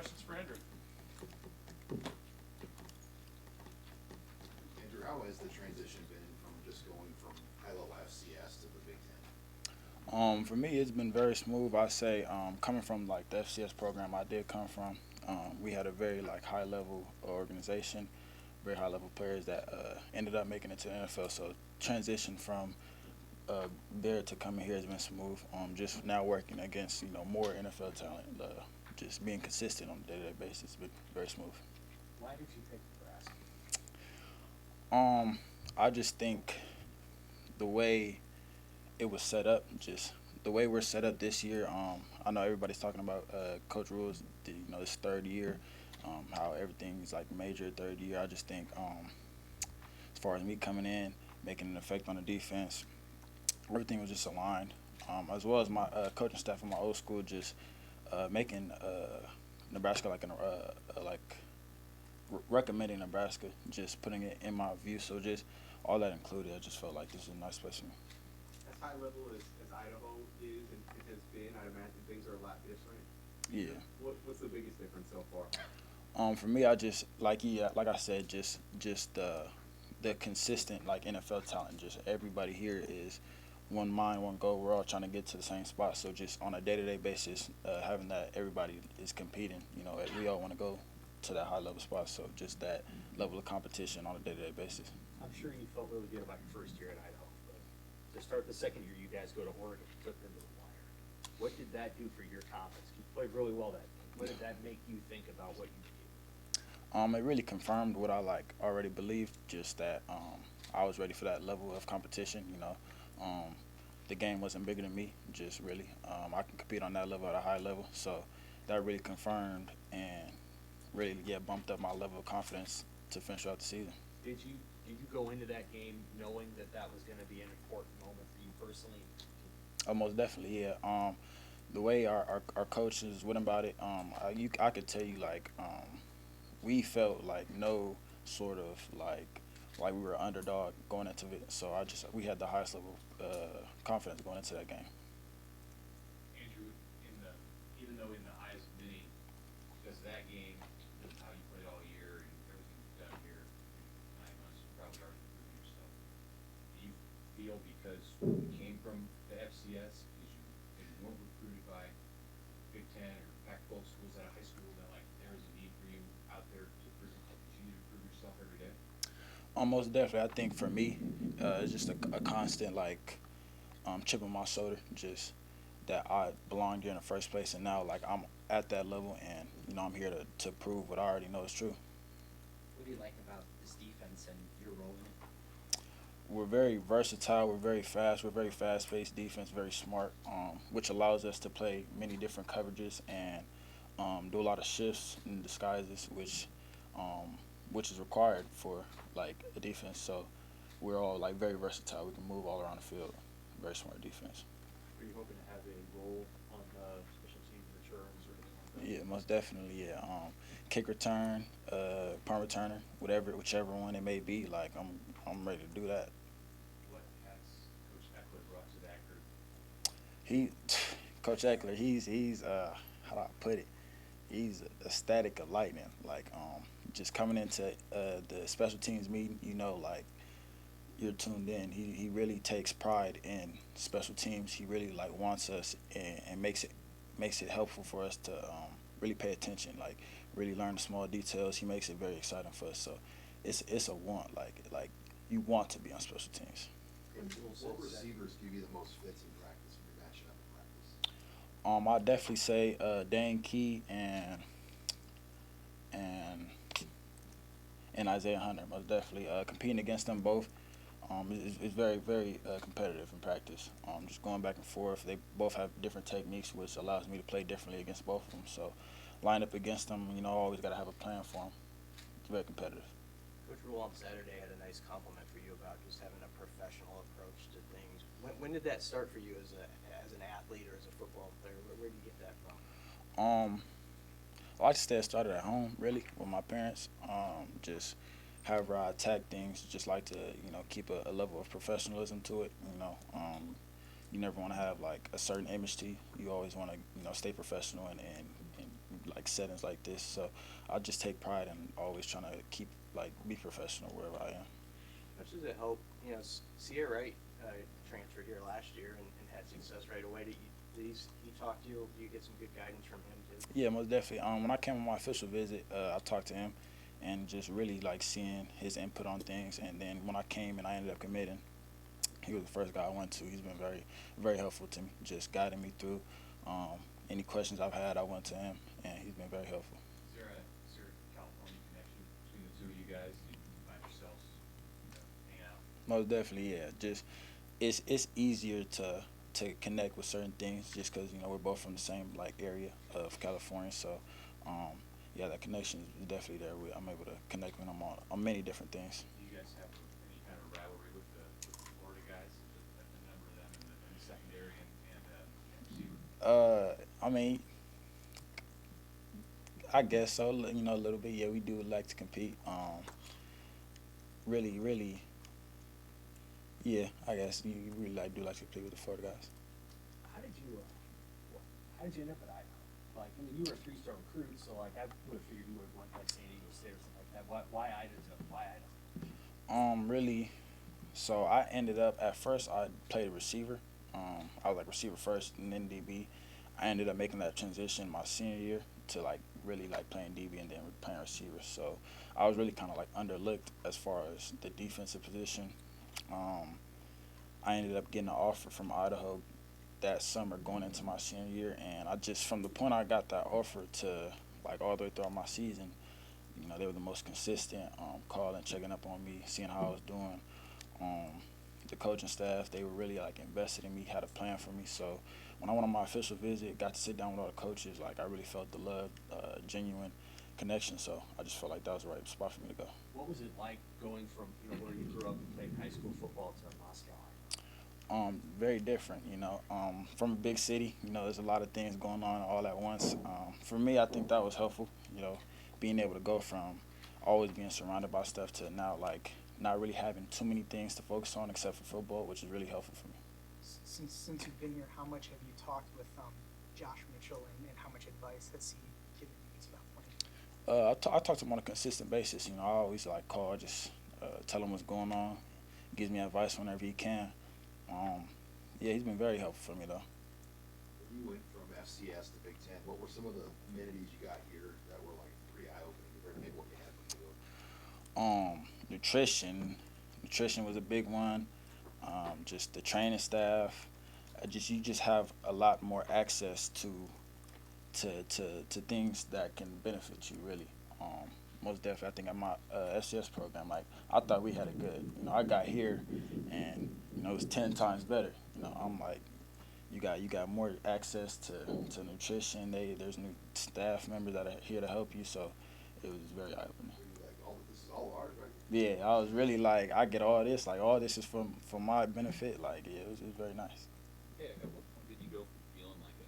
questions for Andrew? Andrew, how has the transition been from just going from high-level FCS to the Big Ten? For me, it's been very smooth. I say, coming from like the FCS program I did come from, we had a very like high level organization, very high level players that ended up making it to the NFL. So transition from there to coming here has been smooth. Just now working against more NFL talent, just being consistent on a day-to-day basis, has been very smooth. Why did you pick Nebraska? I just think the way it was set up, just the way we're set up this year. I know everybody's talking about Coach Rule's, this third year, how everything's like major third year. I just think as far as me coming in, making an effect on the defense, everything was just aligned, as well as my coaching staff in my old school, just making Nebraska like recommending Nebraska, just putting it in my view. So just all that included, I just felt like this is a nice place for me. As high level as Idaho is and it has been, I'd imagine things are a lot different. Yeah. What's the biggest difference so far? For me, I just like I said, just the consistent like NFL talent. Just everybody here is one mind, one goal. We're all trying to get to the same spot. So just on a day-to-day basis, having that everybody is competing. We all want to go to that high level spot. So just that level of competition on a day-to-day basis. I'm sure you felt really good about your first year at Idaho, but to start the second year, you guys go to Oregon, took them to the wire. What did that do for your confidence? You played really well that game. What did that make you think about what you could do? It really confirmed what I already believed. Just that I was ready for that level of competition. The game wasn't bigger than me. Just really, I can compete on that level at a high level. So that really confirmed and really bumped up my level of confidence to finish out the season. Did you go into that game knowing that was going to be an important moment for you personally? Most definitely, yeah. The way our coaches went about it, I could tell you we felt like no sort of like we were an underdog going into it. So we had the highest level confidence going into that game. Andrew, even though in the eyes of many, because that game was how you played all year and everything you've done here in 9 months, you probably already proven yourself. Do you feel because you came from the FCS, because you weren't recruited by Big Ten or Pac-12 schools at a high school, that like there is a need for you out there to continue to prove yourself every day? Most definitely, I think for me, it's just a constant chip on my shoulder, just that I belonged here in the first place, and now I'm at that level, and I'm here to prove what I already know is true. What do you like about this defense and your role in it? We're very versatile. We're very fast. We're very fast-paced defense, very smart, which allows us to play many different coverages and do a lot of shifts and disguises, which is required for a defense. So we're all very versatile. We can move all around the field. Very smart defense. Are you hoping to have a role on special teams returns or anything like that? Yeah, most definitely. Yeah, kick return, punt returner, whichever one it may be. I'm ready to do that. What has Coach Eckler brought to that group? Coach Eckler, he's how do I put it? He's a static of lightning. Just coming into the special teams meeting, you're tuned in. He really takes pride in special teams. He really wants us and makes it helpful for us to really pay attention, really learn the small details. He makes it very exciting for us. So it's a want. You want to be on special teams. What receivers give you the most fits in practice when you're matching up in practice? I'd definitely say Dane Key and Isaiah Hunter. Most definitely competing against them both. It's very, very competitive in practice. Just going back and forth. They both have different techniques, which allows me to play differently against both of them. So line up against them, always got to have a plan for them. It's very competitive. Coach Rule on Saturday had a nice compliment for you about just having a professional approach to things. When did that start for you as an athlete or as a football player? Where did you get that from? I like to say it started at home, really, with my parents. Just however I attack things, just like to, keep a level of professionalism to it. You never want to have a certain image to you. You always want to, stay professional and settings like this. So I just take pride in always trying to be professional wherever I am. How much does it help, Sierra Wright transferred here last year and had success right away. Did he talk to you? Do you get some good guidance from him too? Yeah, most definitely. When I came on my official visit, I talked to him and just really like seeing his input on things. And then when I came and I ended up committing, he was the first guy I went to. He's been very, very helpful to me, just guiding me through. Any questions I've had, I went to him, and he's been very helpful. Is there a California connection between the two of you guys? Do you find yourselves hanging out? Most definitely, yeah. Just it's easier to connect with certain things just because we're both from the same area of California. So yeah, that connection is definitely there. I'm able to connect with him on many different things. Do you guys have any kind of rivalry with the Florida guys? A number of them in the secondary and receiver? I mean, I guess so. A little bit. Yeah, we do like to compete. Really. Yeah, I guess you really do like to compete with the Florida guys. How did you end up at Idaho? You were a 3-star recruit, so I would have figured you would have went San Diego State or something like that. Why Idaho? Why Idaho? Really. So I ended up at first I played receiver. I was receiver first and then DB. I ended up making that transition my senior year to really playing DB and then playing receiver. So I was really kind of underlooked as far as the defensive position. I ended up getting an offer from Idaho that summer going into my senior year, and I just from the point I got that offer to all the way throughout my season, they were the most consistent, calling, checking up on me, seeing how I was doing. The coaching staff, they were really invested in me, had a plan for me. So when I went on my official visit, got to sit down with all the coaches, I really felt the love, genuine connection. So I just felt like that was the right spot for me to go. What was it like going from where you grew up and played high school football to Moscow? Very different, from a big city, there's a lot of things going on all at once. For me, I think that was helpful, being able to go from always being surrounded by stuff to now not really having too many things to focus on except for football, which is really helpful for me. Since you've been here, how much have you talked with Josh Mitchell and how much advice has he given you to that point? I talk to him on a consistent basis. I always call, just tell him what's going on, gives me advice whenever he can. Yeah, he's been very helpful for me though. When you went from FCS to Big Ten, what were some of the amenities you got here that were pretty eye-opening compared to maybe what you had before? Nutrition was a big one. Just the training staff. You just have a lot more access to things that can benefit you really. Most definitely, I think at my FCS program, I thought we had it good. I got here and it was 10 times better. I'm you got more access to nutrition. There's new staff members that are here to help you, so it was very eye-opening. This is all ours, right? Yeah, I was really I get all this. All this is for my benefit. Yeah, it was very nice. Yeah, at what point did you go from feeling like a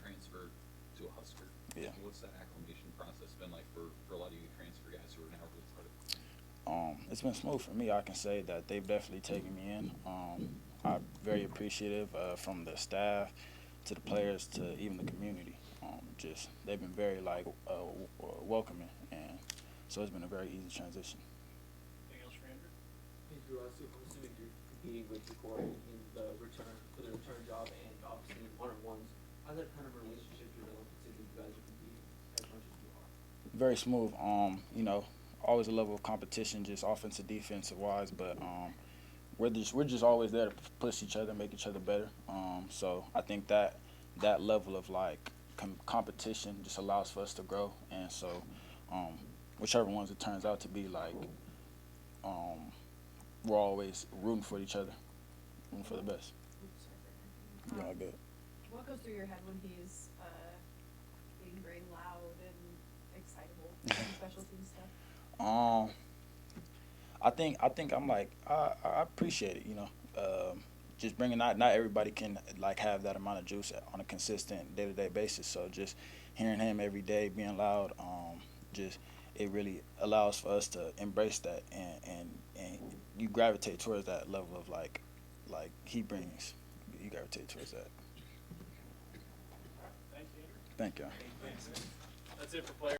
transfer to a Husker? Yeah. What's that acclimation process been like for a lot of you transfer guys who are now really started? It's been smooth for me. I can say that they've definitely taken me in. I'm very appreciative from the staff to the players to even the community. They've been very welcoming, and so it's been a very easy transition. Anything else for Andrew? Andrew, I'm assuming you're competing with your core in the return job and obviously in one-on-ones. How's that kind of relationship develop considering you guys are competing as much as you are? Very smooth. Always a level of competition, just offensive, defensive wise, but we're just always there to push each other, make each other better. So I think that level of competition just allows for us to grow, and so whichever ones it turns out to be, we're always rooting for each other, rooting for the best. Oops, sorry. Yeah, good. What goes through your head when he's being very loud and excitable doing special team stuff? I think I'm I appreciate it. Just bringing not everybody can have that amount of juice on a consistent day-to-day basis. So just hearing him every day being loud, it really allows for us to embrace that and you gravitate towards that level of he brings. You gravitate towards that. Thanks, Andrew. Thank you. Thanks. That's it for players.